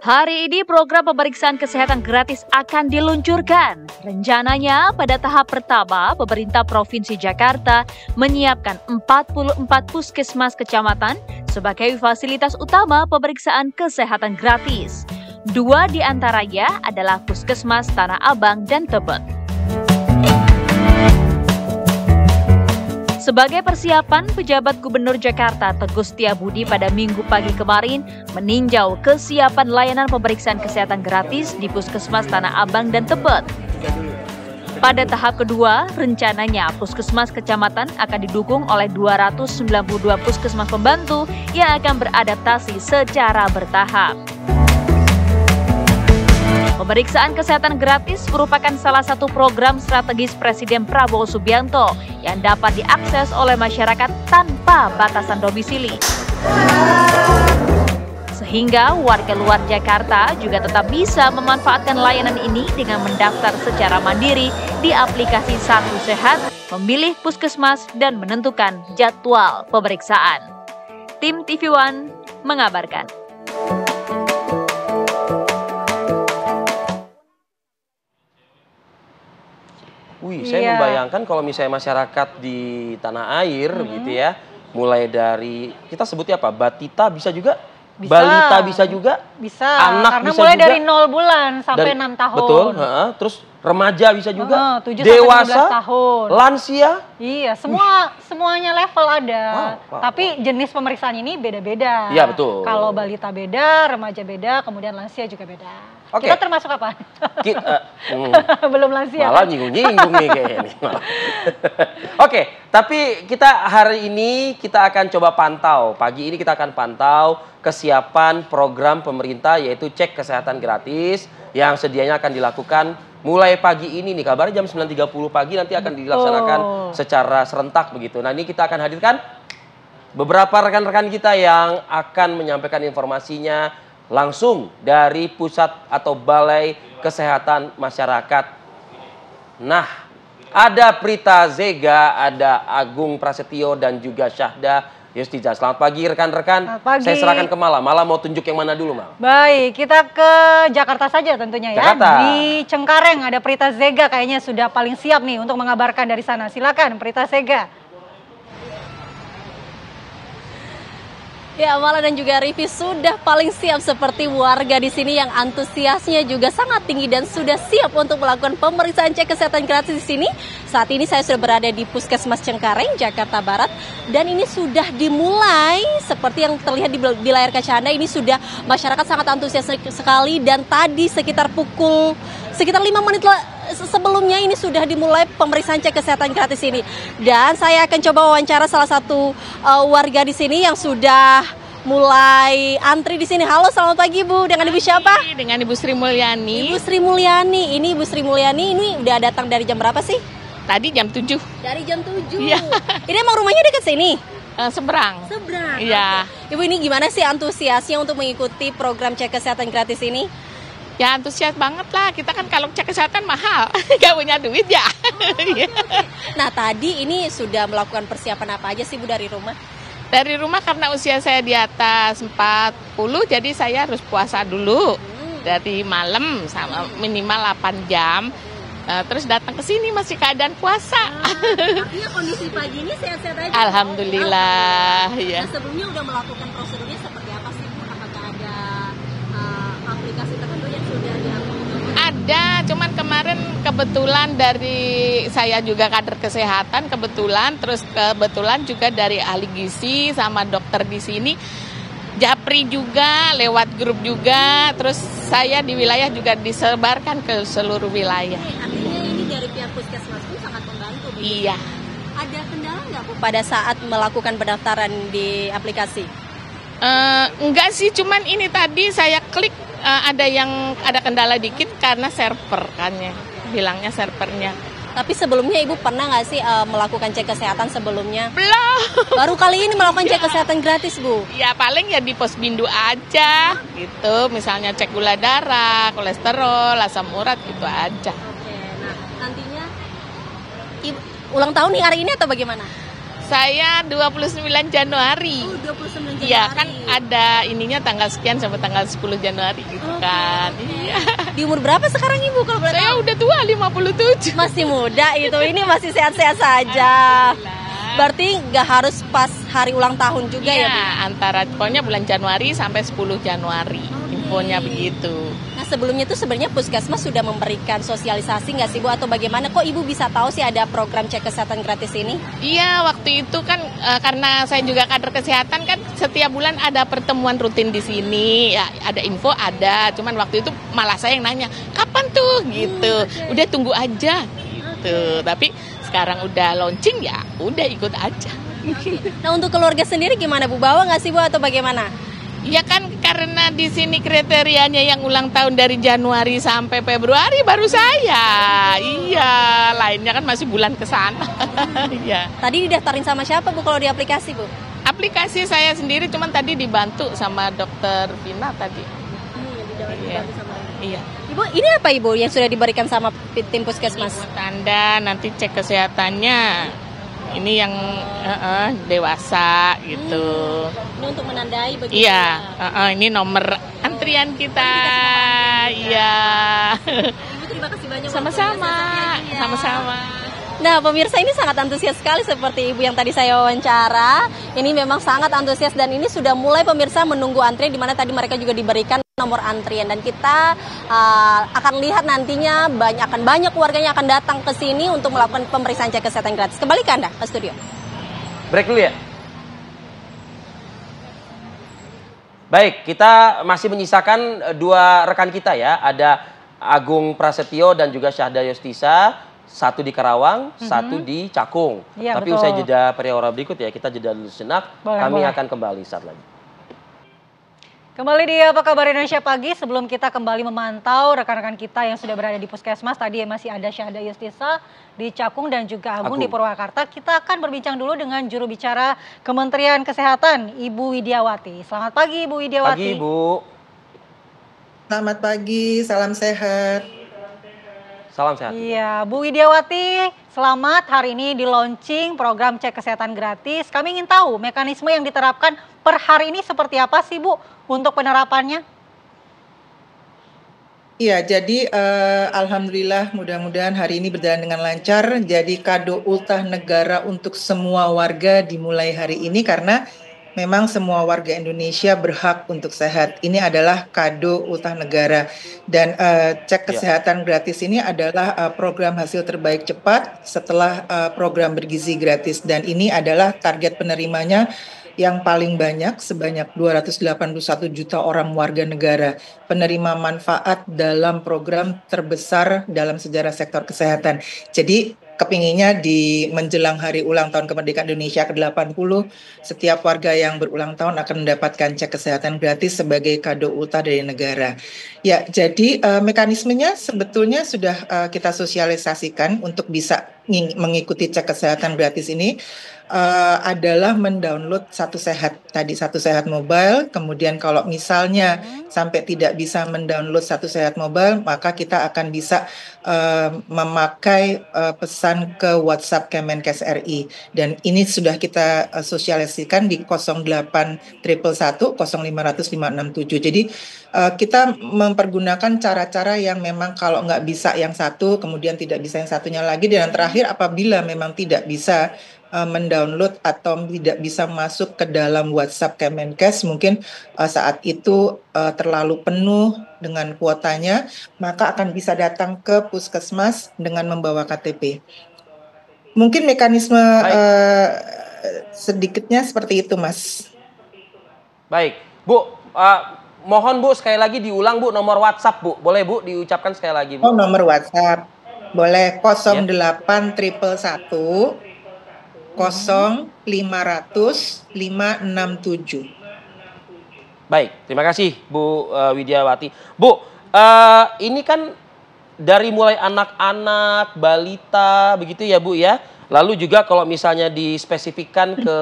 Hari ini program pemeriksaan kesehatan gratis akan diluncurkan. Rencananya pada tahap pertama, pemerintah Provinsi Jakarta menyiapkan 44 puskesmas kecamatan sebagai fasilitas utama pemeriksaan kesehatan gratis. 2 di antaranya adalah Puskesmas Tanah Abang dan Tebet. Sebagai persiapan, pejabat Gubernur Jakarta Teguh Setiabudi pada Minggu pagi kemarin meninjau kesiapan layanan pemeriksaan kesehatan gratis di Puskesmas Tanah Abang dan Tebet. Pada tahap kedua, rencananya Puskesmas Kecamatan akan didukung oleh 292 puskesmas pembantu yang akan beradaptasi secara bertahap. Pemeriksaan kesehatan gratis merupakan salah satu program strategis Presiden Prabowo Subianto yang dapat diakses oleh masyarakat tanpa batasan domisili. Sehingga warga luar Jakarta juga tetap bisa memanfaatkan layanan ini dengan mendaftar secara mandiri di aplikasi Satu Sehat, memilih puskesmas, dan menentukan jadwal pemeriksaan. Tim TV One mengabarkan. Saya membayangkan kalau misalnya masyarakat di tanah air gitu ya, mulai dari kita sebutnya apa, batita bisa juga, bisa. Balita bisa juga, bisa. Anak karena bisa mulai juga. Dari 0 bulan sampai 6 tahun. Betul, terus remaja bisa juga, 7 dewasa, sampai 17 tahun. lansia. Iya, semuanya level ada. Wow. Tapi jenis pemeriksaan ini beda-beda. Iya, betul. Kalau balita beda, remaja beda, kemudian lansia juga beda. Oke. Kita termasuk apa? Belum lansia. Malah nyinggung-nyinggung nih kayaknya. Oke, tapi kita hari ini kita akan coba pantau. Pagi ini kita akan pantau kesiapan program pemerintah yaitu cek kesehatan gratis yang sedianya akan dilakukan mulai pagi ini nih. Kabarnya jam 9.30 pagi nanti akan dilaksanakan secara serentak begitu. Nah, ini kita akan hadirkan beberapa rekan-rekan kita yang akan menyampaikan informasinya langsung dari pusat atau Balai Kesehatan Masyarakat. Nah, ada Prita Zega, ada Agung Prasetyo, dan juga Syahda Yustiza. Selamat pagi rekan-rekan. Saya serahkan ke Mala. Mala mau tunjuk yang mana dulu, Mal? Baik, kita ke Jakarta saja tentunya ya. Jakarta. Di Cengkareng ada Prita Zega kayaknya sudah paling siap nih untuk mengabarkan dari sana. Silakan Prita Zega. Ya, Mala dan juga Rivi sudah paling siap seperti warga di sini yang antusiasnya juga sangat tinggi dan sudah siap untuk melakukan pemeriksaan cek kesehatan gratis di sini. Saat ini saya sudah berada di Puskesmas Cengkareng, Jakarta Barat, dan ini sudah dimulai seperti yang terlihat di layar kaca Anda. Ini sudah masyarakat sangat antusias sekali dan tadi sekitar 5 menit sebelumnya ini sudah dimulai pemeriksaan cek kesehatan gratis ini. Dan saya akan coba wawancara salah satu warga di sini yang sudah mulai antri di sini. Halo, selamat pagi Bu. Dengan Ibu siapa? Dengan Ibu Sri Mulyani. Ibu Sri Mulyani. Ini Ibu Sri Mulyani ini udah datang dari jam berapa sih? Tadi jam 7. Dari jam 7. Iya. Ini emang rumahnya dekat sini? Seberang. Seberang. Iya. Ibu, ini gimana sih antusiasnya untuk mengikuti program cek kesehatan gratis ini? Ya antusias banget lah, kita kan kalau cek kesehatan mahal, gak punya duit ya. Nah tadi ini sudah melakukan persiapan apa aja sih Bu dari rumah? Dari rumah karena usia saya di atas 40, jadi saya harus puasa dulu. Dari malam sama minimal 8 jam, terus datang ke sini masih keadaan puasa. Artinya kondisi pagi ini sehat-sehat aja? Alhamdulillah. Ya. Nah, sebelumnya udah melakukan prosedurnya seperti apa sih Bu? Apakah ada aplikasi tertentu yang sudah dilakukan? Ada, cuman kemarin kebetulan dari saya juga kader kesehatan, kebetulan juga dari ahli gizi sama dokter di sini, Japri juga, lewat grup juga, terus saya di wilayah juga disebarkan ke seluruh wilayah. Artinya ini dari pihak puskesmas pun sangat membantu. Begitu? Iya. Ada kendala nggak Bu pada saat melakukan pendaftaran di aplikasi? Enggak sih, cuman ini tadi saya klik ada kendala dikit karena server kan ya, bilangnya servernya. Tapi sebelumnya Ibu pernah nggak sih melakukan cek kesehatan sebelumnya? Belum. Baru kali ini melakukan cek kesehatan gratis Bu? Ya paling ya di Posbindu aja gitu, misalnya cek gula darah, kolesterol, asam urat gitu aja. Oke, nah nantinya Ibu ulang tahun nih hari ini atau bagaimana? Saya 29 Januari. Oh, 29 Januari. Iya, kan ada ininya tanggal sekian sampai tanggal 10 Januari gitu kan. Iya. Di umur berapa sekarang Ibu kalau boleh Saya tahu? udah tua 57. Masih muda itu, ini masih sehat-sehat saja. Berarti nggak harus pas hari ulang tahun juga ya, Bu? Iya, antara pokoknya bulan Januari sampai 10 Januari. Infonya begitu. Nah, sebelumnya tuh sebenarnya Puskesmas sudah memberikan sosialisasi nggak sih, Bu? Atau bagaimana? Kok Ibu bisa tahu sih ada program cek kesehatan gratis ini? Iya, waktu itu kan karena saya juga kader kesehatan kan setiap bulan ada pertemuan rutin di sini. Ya, ada info ada, cuman waktu itu malah saya yang nanya, "Kapan tuh?" gitu. Udah tunggu aja gitu. Tapi sekarang udah launching ya, udah ikut aja. Nah, untuk keluarga sendiri gimana, Bu? Bawa nggak sih, Bu, atau bagaimana? Ya kan karena di sini kriterianya yang ulang tahun dari Januari sampai Februari baru saya. Iya, lainnya kan masih bulan ke sana. Iya. Tadi didaftarin sama siapa, Bu, kalau di aplikasi, Bu? Aplikasi saya sendiri cuman tadi dibantu sama dokter Vina tadi. Iya. Iya. Ibu, ini apa Ibu yang sudah diberikan sama tim Puskesmas? Tanda nanti cek kesehatannya. Ini yang dewasa gitu. Ini untuk menandai begitu. Iya, ini nomor antrian kita. Iya. Ibu, terima kasih banyak. Sama-sama. Ya. Sama-sama. Nah, pemirsa, ini sangat antusias sekali seperti Ibu yang tadi saya wawancara. Ini memang sangat antusias dan ini sudah mulai pemirsa menunggu antrian, di mana tadi mereka juga diberikan nomor antrian, dan kita akan lihat nantinya akan banyak warganya akan datang ke sini untuk melakukan pemeriksaan cek kesehatan gratis. Kembali ke Anda ke studio. Break dulu ya. Baik, kita masih menyisakan dua rekan kita ya. Ada Agung Prasetyo dan juga Syahda Yostisa. Satu di Karawang, satu di Cakung. Ya, tapi betul. usai jeda periora berikut ya, kita jeda dulu sejenak. Kami Boleh. akan kembali saat lagi. Kembali di Apa Kabar Indonesia Pagi. Sebelum kita kembali memantau rekan-rekan kita yang sudah berada di Puskesmas, tadi masih ada Syahda Yustisa di Cakung dan juga Agung di Purwakarta. Kita akan berbincang dulu dengan juru bicara Kementerian Kesehatan, Ibu Widiawati. Selamat pagi, Ibu Widiawati. Pagi, Bu. Selamat pagi, salam sehat. Salam sehat. Iya, Bu Widiawati, selamat hari ini di launching program cek kesehatan gratis. Kami ingin tahu mekanisme yang diterapkan per hari ini seperti apa sih, Bu, untuk penerapannya? Iya, jadi alhamdulillah mudah-mudahan hari ini berjalan dengan lancar. Jadi kado ultah negara untuk semua warga dimulai hari ini karena memang semua warga Indonesia berhak untuk sehat. Ini adalah kado ultah negara. Dan cek kesehatan gratis ini adalah program hasil terbaik cepat setelah program bergizi gratis. Dan ini adalah target penerimanya yang paling banyak, sebanyak 281 juta orang warga negara penerima manfaat dalam program terbesar dalam sejarah sektor kesehatan. Jadi kepinginnya di menjelang hari ulang tahun kemerdekaan Indonesia ke-80, setiap warga yang berulang tahun akan mendapatkan cek kesehatan gratis sebagai kado ultah dari negara. Ya, jadi mekanismenya sebetulnya sudah kita sosialisasikan untuk bisa mengikuti cek kesehatan gratis ini. Adalah mendownload Satu Sehat tadi, Satu Sehat mobile. Kemudian kalau misalnya sampai tidak bisa mendownload Satu Sehat mobile, maka kita akan bisa memakai pesan ke WhatsApp Kemenkes RI. Dan ini sudah kita sosialisasikan di 08 111 0500 567. Jadi kita mempergunakan cara-cara yang memang kalau nggak bisa yang satu, kemudian tidak bisa yang satunya lagi. Dan yang terakhir, apabila memang tidak bisa mendownload atau tidak bisa masuk ke dalam WhatsApp Kemenkes, mungkin saat itu terlalu penuh dengan kuotanya, maka akan bisa datang ke puskesmas dengan membawa KTP. Mungkin mekanisme sedikitnya seperti itu, Mas. Baik, Bu, mohon Bu sekali lagi diulang Bu nomor WhatsApp Bu. Boleh Bu diucapkan sekali lagi Bu? Oh, nomor WhatsApp. Boleh 08 111 0500 567. Baik, terima kasih Bu Widiawati. Bu, ini kan dari mulai anak-anak, balita, begitu ya Bu ya. Lalu juga kalau misalnya dispesifikkan ke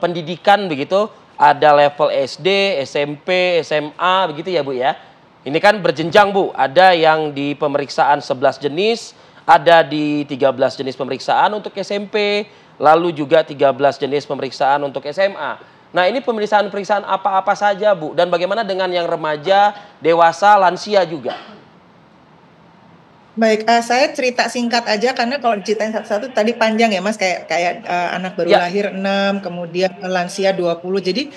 pendidikan begitu, ada level SD, SMP, SMA, begitu ya Bu ya. Ini kan berjenjang Bu, ada yang di pemeriksaan 11 jenis, ada di 13 jenis pemeriksaan untuk SMP, lalu juga 13 jenis pemeriksaan untuk SMA. Nah, ini pemeriksaan-pemeriksaan apa-apa saja, Bu? Dan bagaimana dengan yang remaja, dewasa, lansia juga? Baik, saya cerita singkat aja karena kalau diceritain satu-satu tadi panjang ya Mas, kayak anak baru Ya. lahir 6, kemudian lansia 20. Jadi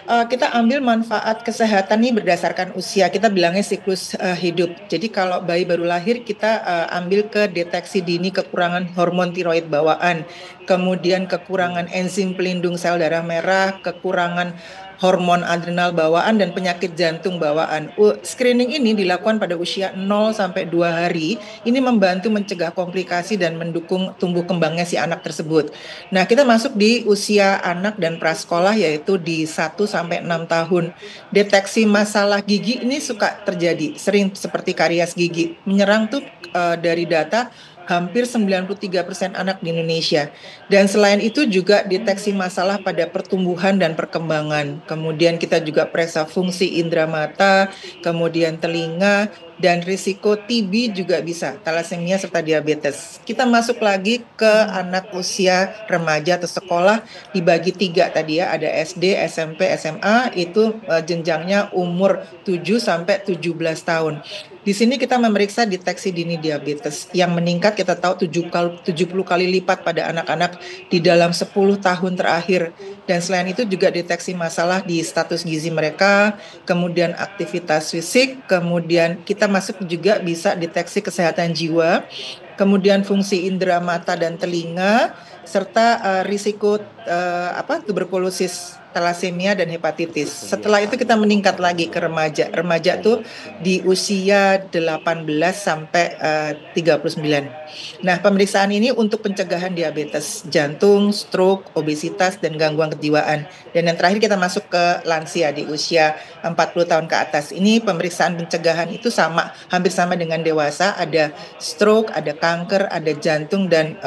kita ambil manfaat kesehatan nih berdasarkan usia. Kita bilangnya siklus hidup. Jadi kalau bayi baru lahir kita ambil ke deteksi dini kekurangan hormon tiroid bawaan, kemudian kekurangan enzim pelindung sel darah merah, kekurangan hormon adrenal bawaan dan penyakit jantung bawaan. Screening ini dilakukan pada usia 0 sampai 2 hari. Ini membantu mencegah komplikasi dan mendukung tumbuh kembangnya si anak tersebut. Nah, kita masuk di usia anak dan prasekolah yaitu di 1 sampai 6 tahun. Deteksi masalah gigi ini suka terjadi, sering seperti karies gigi. Menyerang tuh dari data hampir 93% anak di Indonesia. Dan selain itu juga deteksi masalah pada pertumbuhan dan perkembangan. Kemudian kita juga periksa fungsi indera mata, kemudian telinga, dan risiko TB juga bisa, thalassemia serta diabetes. Kita masuk lagi ke anak usia remaja atau sekolah, dibagi 3 tadi ya, ada SD, SMP, SMA, itu jenjangnya umur 7 sampai 17 tahun. Di sini kita memeriksa deteksi dini diabetes yang meningkat kita tahu 70 kali lipat pada anak-anak di dalam 10 tahun terakhir. Dan selain itu juga deteksi masalah di status gizi mereka, kemudian aktivitas fisik, kemudian kita masuk juga bisa deteksi kesehatan jiwa, kemudian fungsi indera mata dan telinga, serta risiko tuberkulosis, thalassemia dan hepatitis. Setelah itu kita meningkat lagi ke remaja. Remaja tuh di usia 18 sampai 39. Nah, pemeriksaan ini untuk pencegahan diabetes, jantung, stroke, obesitas dan gangguan kejiwaan. Dan yang terakhir kita masuk ke lansia di usia 40 tahun ke atas. Ini pemeriksaan pencegahan itu hampir sama dengan dewasa, ada stroke, ada kanker, ada jantung dan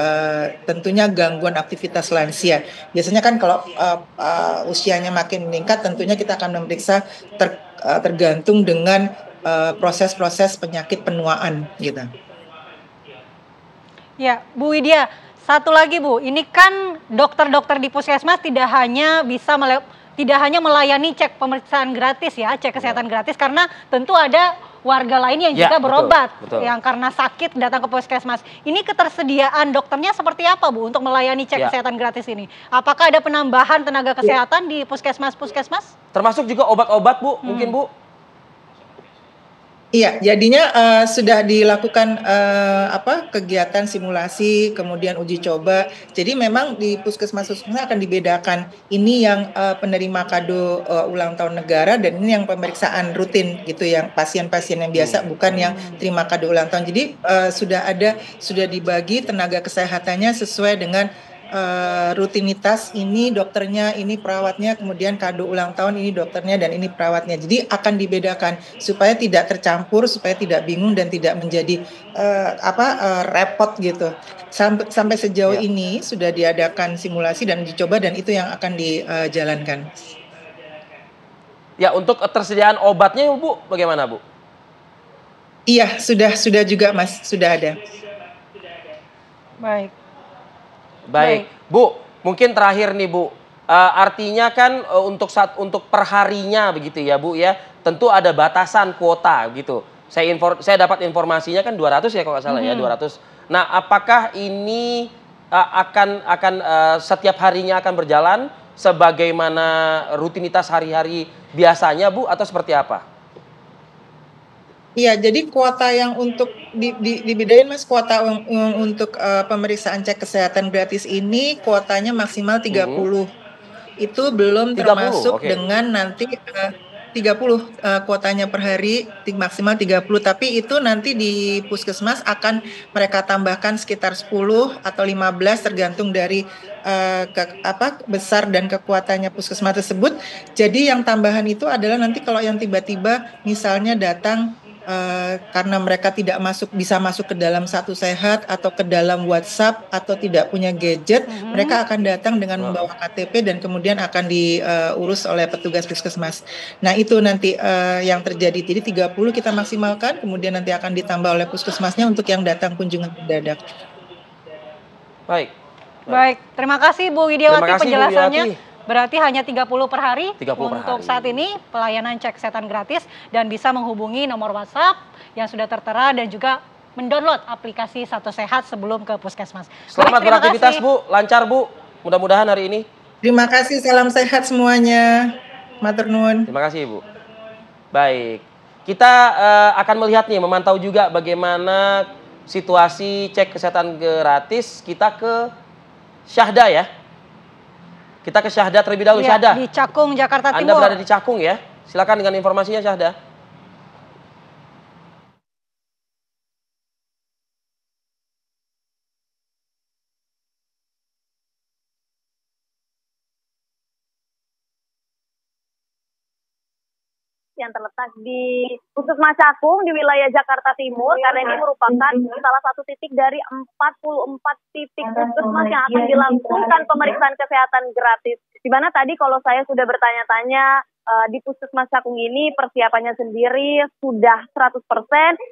tentunya gangguan aktivitas lansia. Biasanya kan kalau usianya makin meningkat, tentunya kita akan memeriksa tergantung dengan proses-proses penyakit penuaan gitu. Ya, Bu Widya, satu lagi Bu, ini kan dokter-dokter di puskesmas tidak hanya melayani cek pemeriksaan gratis ya, cek kesehatan gratis, karena tentu ada warga lain yang juga berobat, betul. Yang karena sakit datang ke puskesmas. Ini ketersediaan dokternya seperti apa Bu untuk melayani cek kesehatan gratis ini? Apakah ada penambahan tenaga kesehatan di puskesmas-puskesmas? Termasuk juga obat-obat Bu, mungkin Bu? Iya, jadinya sudah dilakukan kegiatan simulasi, kemudian uji coba. Jadi memang di puskesmas-puskesmas akan dibedakan. Ini yang penerima kado ulang tahun negara dan ini yang pemeriksaan rutin gitu, yang pasien-pasien yang biasa, bukan yang terima kado ulang tahun. Jadi sudah dibagi tenaga kesehatannya sesuai dengan rutinitas, ini dokternya, ini perawatnya, kemudian kado ulang tahun ini dokternya dan ini perawatnya. Jadi akan dibedakan supaya tidak tercampur, supaya tidak bingung dan tidak menjadi repot gitu. Sampai sejauh ini sudah diadakan simulasi dan dicoba dan itu yang akan dijalankan. Ya, untuk ketersediaan obatnya Bu, bagaimana Bu? Iya, sudah juga Mas, sudah ada. Baik, Bu, mungkin terakhir nih Bu, artinya kan untuk perharinya begitu ya Bu ya, tentu ada batasan kuota gitu. Saya dapat informasinya kan 200 ya kalau nggak salah ya, 200. Nah, apakah ini akan setiap harinya akan berjalan sebagaimana rutinitas hari-hari biasanya Bu atau seperti apa? Iya, jadi kuota yang untuk dibedain Mas, kuota untuk pemeriksaan cek kesehatan gratis ini kuotanya maksimal 30. Itu belum termasuk dengan nanti 30 kuotanya per hari maksimal 30, tapi itu nanti di puskesmas akan mereka tambahkan sekitar 10 atau 15 tergantung dari besar dan kekuatannya puskesmas tersebut. Jadi yang tambahan itu adalah nanti kalau yang tiba-tiba misalnya datang karena mereka tidak bisa masuk ke dalam Satu Sehat atau ke dalam WhatsApp atau tidak punya gadget, mereka akan datang dengan membawa KTP dan kemudian akan diurus oleh petugas puskesmas. Nah, itu nanti yang terjadi. Jadi 30 kita maksimalkan, kemudian nanti akan ditambah oleh puskesmasnya untuk yang datang kunjungan mendadak. Baik. Baik, terima kasih Bu Widiawati Terima kasih, Bu penjelasannya. Widiawati. Berarti hanya 30 per hari 30 per untuk hari. saat ini pelayanan cek kesehatan gratis dan bisa menghubungi nomor WhatsApp yang sudah tertera dan juga mendownload aplikasi Satu Sehat sebelum ke puskesmas. Selamat Baik, terima beraktivitas kasih. Bu, lancar Bu. Mudah-mudahan hari ini. Terima kasih, salam sehat semuanya. Matur nuwun. Terima kasih Bu. Baik, kita akan melihat nih, memantau juga bagaimana situasi cek kesehatan gratis. Kita ke Syahda ya. Kita ke Syahda terlebih dahulu. Ya, Syahda, di Cakung, Jakarta Anda Timur. berada di Cakung ya. Silakan dengan informasinya Syahda. Yang terletak di Puskesmas Cakung di wilayah Jakarta Timur, karena ini merupakan salah satu titik dari 44 titik puskesmas yang akan dilangsungkan pemeriksaan kesehatan gratis. Di mana tadi kalau saya sudah bertanya-tanya di Puskesmas Cakung ini persiapannya sendiri sudah 100%,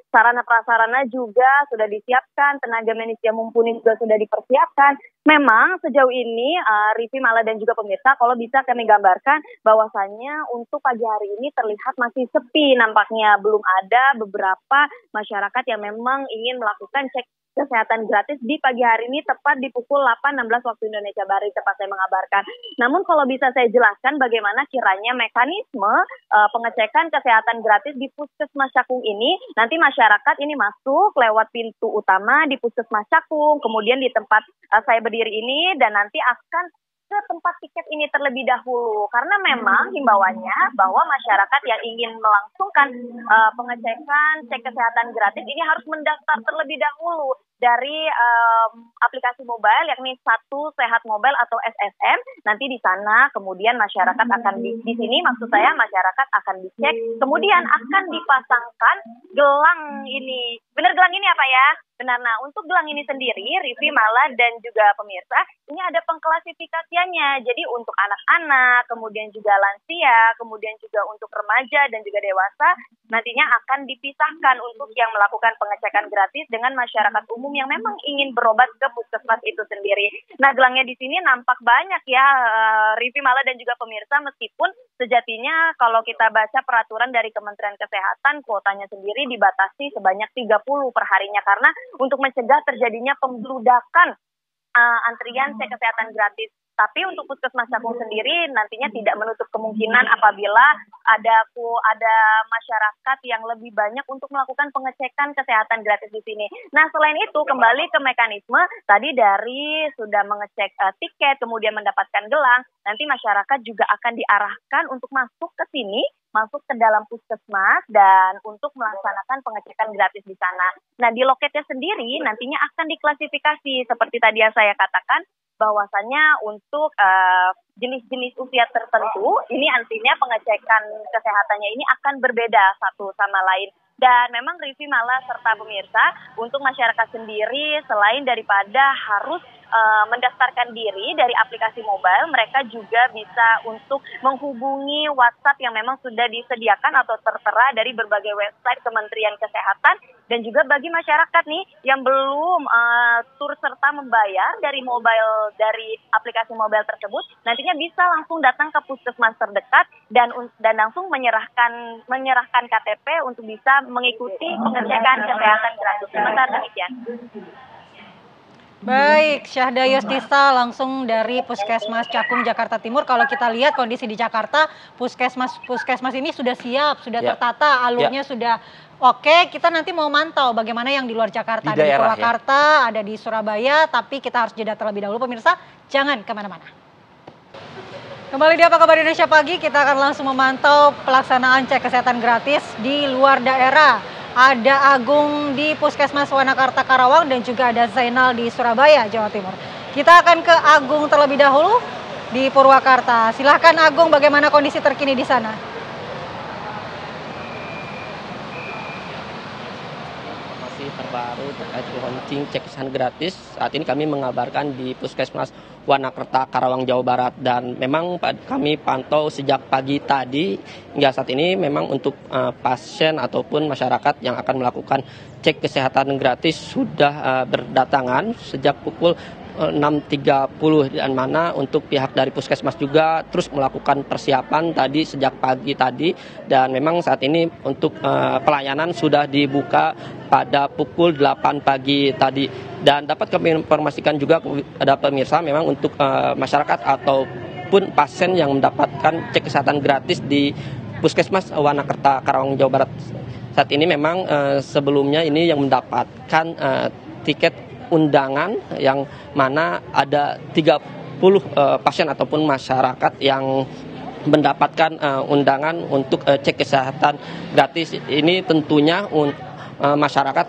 sarana prasarana juga sudah disiapkan, tenaga medis yang mumpuni juga sudah dipersiapkan. Memang sejauh ini Rivi, Mala dan juga pemirsa, kalau bisa kami gambarkan bahwasannya untuk pagi hari ini terlihat masih sepi, nampaknya belum ada beberapa masyarakat yang memang ingin melakukan cek kesehatan gratis di pagi hari ini tepat di pukul 8.16 waktu Indonesia Barat tepat saya mengabarkan. Namun kalau bisa saya jelaskan bagaimana kiranya mekanisme pengecekan kesehatan gratis di Puskesmas Cakung ini. Nanti masyarakat ini masuk lewat pintu utama di Puskesmas Cakung, kemudian di tempat saya berdiri ini, dan nanti akan ke tempat tiket ini terlebih dahulu, karena memang himbauannya bahwa masyarakat yang ingin melangsungkan pengecekan cek kesehatan gratis ini harus mendaftar terlebih dahulu dari aplikasi mobile, yakni Satu Sehat Mobile atau SSM. Nanti di sana kemudian masyarakat akan di sini maksud saya masyarakat akan dicek, kemudian akan dipasangkan gelang ini. Benar gelang ini apa ya? Benar. Nah, untuk gelang ini sendiri, Rivi, Mala, dan juga pemirsa, ini ada pengklasifikasiannya. Jadi untuk anak-anak, kemudian juga lansia, kemudian juga untuk remaja dan juga dewasa, nantinya akan dipisahkan untuk yang melakukan pengecekan gratis dengan masyarakat umum yang memang ingin berobat ke puskesmas itu sendiri. Nah, gelangnya di sini nampak banyak ya, Rivi, Mala, dan juga pemirsa, meskipun sejatinya kalau kita baca peraturan dari Kementerian Kesehatan, kuotanya sendiri dibatasi sebanyak 30 per harinya, karena untuk mencegah terjadinya pembludakan antrian cek kesehatan gratis. Tapi untuk Puskesmas Cakung sendiri nantinya tidak menutup kemungkinan apabila ada masyarakat yang lebih banyak untuk melakukan pengecekan kesehatan gratis di sini. Nah, selain itu kembali ke mekanisme tadi dari sudah mengecek tiket kemudian mendapatkan gelang, nanti masyarakat juga akan diarahkan untuk masuk ke sini, masuk ke dalam puskesmas dan untuk melaksanakan pengecekan gratis di sana. Nah, di loketnya sendiri nantinya akan diklasifikasi seperti tadi yang saya katakan, bahwasannya untuk jenis-jenis usia tertentu, ini artinya pengecekan kesehatannya ini akan berbeda satu sama lain. Dan memang Rivi, Mala, serta pemirsa, untuk masyarakat sendiri selain daripada harus mendaftarkan diri dari aplikasi mobile, mereka juga bisa untuk menghubungi WhatsApp yang memang sudah disediakan atau tertera dari berbagai website Kementerian Kesehatan. Dan juga bagi masyarakat nih yang belum turut serta membayar dari aplikasi mobile tersebut, nantinya bisa langsung datang ke puskesmas terdekat dan langsung menyerahkan KTP untuk bisa mengikuti pengecekan kesehatan gratis. Sementara demikian. Baik, Syahda Yustisa langsung dari Puskesmas Cakung, Jakarta Timur. Kalau kita lihat kondisi di Jakarta, puskesmas ini sudah siap, sudah tertata, alurnya sudah oke. Kita nanti mau mantau bagaimana yang di luar Jakarta, ada di Purwakarta, ada di Surabaya, tapi kita harus jeda terlebih dahulu. Pemirsa, jangan kemana-mana. Kembali di Apa Kabar Indonesia Pagi, kita akan langsung memantau pelaksanaan cek kesehatan gratis di luar daerah. Ada Agung di Puskesmas Wanakarta Karawang dan juga ada Zainal di Surabaya, Jawa Timur. Kita akan ke Agung terlebih dahulu di Purwakarta. Silahkan Agung, bagaimana kondisi terkini di sana? Masih terbaru terkait launching cek kesehatan gratis. Saat ini kami mengabarkan di Puskesmas Wanakerta, Karawang, Jawa Barat, dan memang kami pantau sejak pagi tadi hingga saat ini memang untuk pasien ataupun masyarakat yang akan melakukan cek kesehatan gratis sudah berdatangan sejak pukul 6.30, dan mana untuk pihak dari Puskesmas juga terus melakukan persiapan tadi sejak pagi tadi, dan memang saat ini untuk pelayanan sudah dibuka pada pukul 8 pagi tadi. Dan dapat kami informasikan juga kepada pemirsa, memang untuk masyarakat ataupun pasien yang mendapatkan cek kesehatan gratis di Puskesmas Wanakerta Karawang Jawa Barat saat ini memang sebelumnya ini yang mendapatkan tiket undangan, yang mana ada 30 pasien ataupun masyarakat yang mendapatkan undangan untuk cek kesehatan gratis. Ini tentunya masyarakat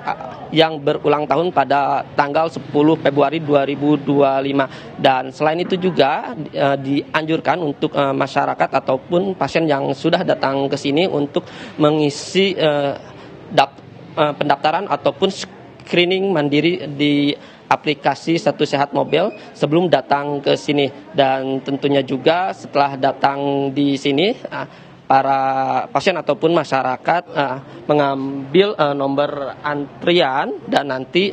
yang berulang tahun pada tanggal 10 Februari 2025. Dan selain itu juga dianjurkan untuk masyarakat ataupun pasien yang sudah datang ke sini untuk mengisi pendaftaran ataupun screening mandiri di aplikasi Satu Sehat Mobile sebelum datang ke sini. Dan tentunya juga setelah datang di sini, para pasien ataupun masyarakat mengambil nomor antrian dan nanti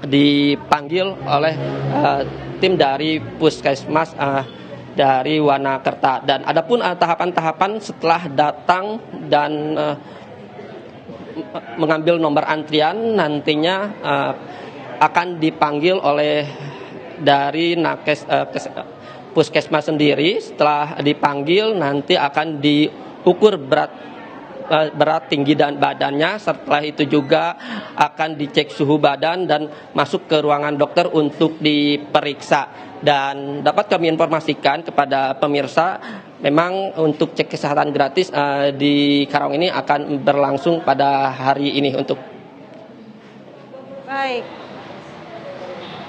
dipanggil oleh tim dari Puskesmas dari Wanakerta. Dan adapun tahapan-tahapan setelah datang dan mengambil nomor antrian, nantinya akan dipanggil oleh dari nakes Puskesmas sendiri. Setelah dipanggil nanti akan diukur berat tinggi dan badannya. Setelah itu juga akan dicek suhu badan dan masuk ke ruangan dokter untuk diperiksa. Dan dapat kami informasikan kepada pemirsa, memang untuk cek kesehatan gratis di Karawang ini akan berlangsung pada hari ini.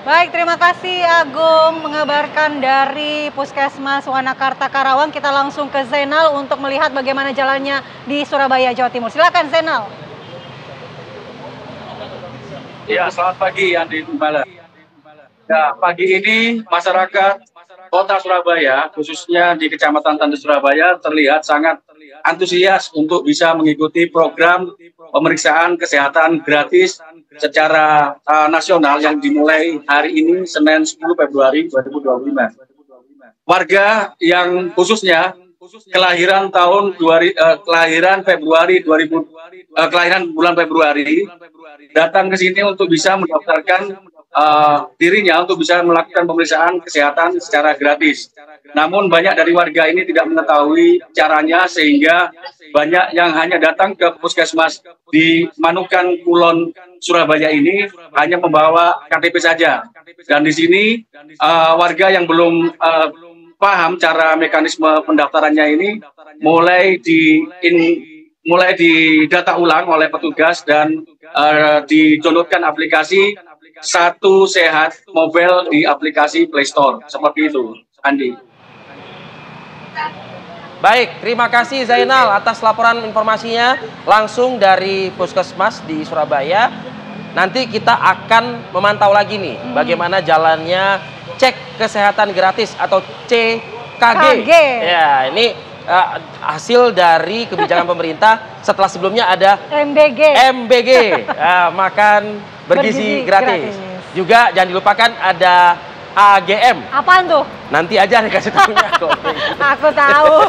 Baik, terima kasih Agung mengabarkan dari Puskesmas Wanakerta Karawang. Kita langsung ke Zainal untuk melihat bagaimana jalannya di Surabaya, Jawa Timur. Silakan Zainal. Ya, selamat pagi Andi Tumbala. Ya, pagi ini masyarakat Kota Surabaya, khususnya di Kecamatan Tande Surabaya, terlihat sangat antusias untuk bisa mengikuti program pemeriksaan kesehatan gratis secara nasional yang dimulai hari ini Senin 10 Februari 2025. Warga yang khususnya kelahiran bulan Februari datang ke sini untuk bisa mendaftarkan dirinya untuk bisa melakukan pemeriksaan kesehatan secara gratis. Namun banyak dari warga ini tidak mengetahui caranya, sehingga banyak yang hanya datang ke Puskesmas di Manukan Kulon Surabaya ini hanya membawa KTP saja. Dan di sini warga yang belum paham cara mekanisme pendaftarannya ini mulai didata ulang oleh petugas dan didownloadkan aplikasi Satu Sehat Mobile di aplikasi Play Store. Seperti itu, Andi. Baik, terima kasih Zainal atas laporan informasinya langsung dari Puskesmas di Surabaya. Nanti kita akan memantau lagi nih bagaimana jalannya cek kesehatan gratis atau CKG. Ya, ini hasil dari kebijakan pemerintah setelah sebelumnya ada MBG, makan bergizi gratis. Juga jangan dilupakan ada AGM. Apaan tuh? Nanti aja dikasih tahunya kok. Aku tahu.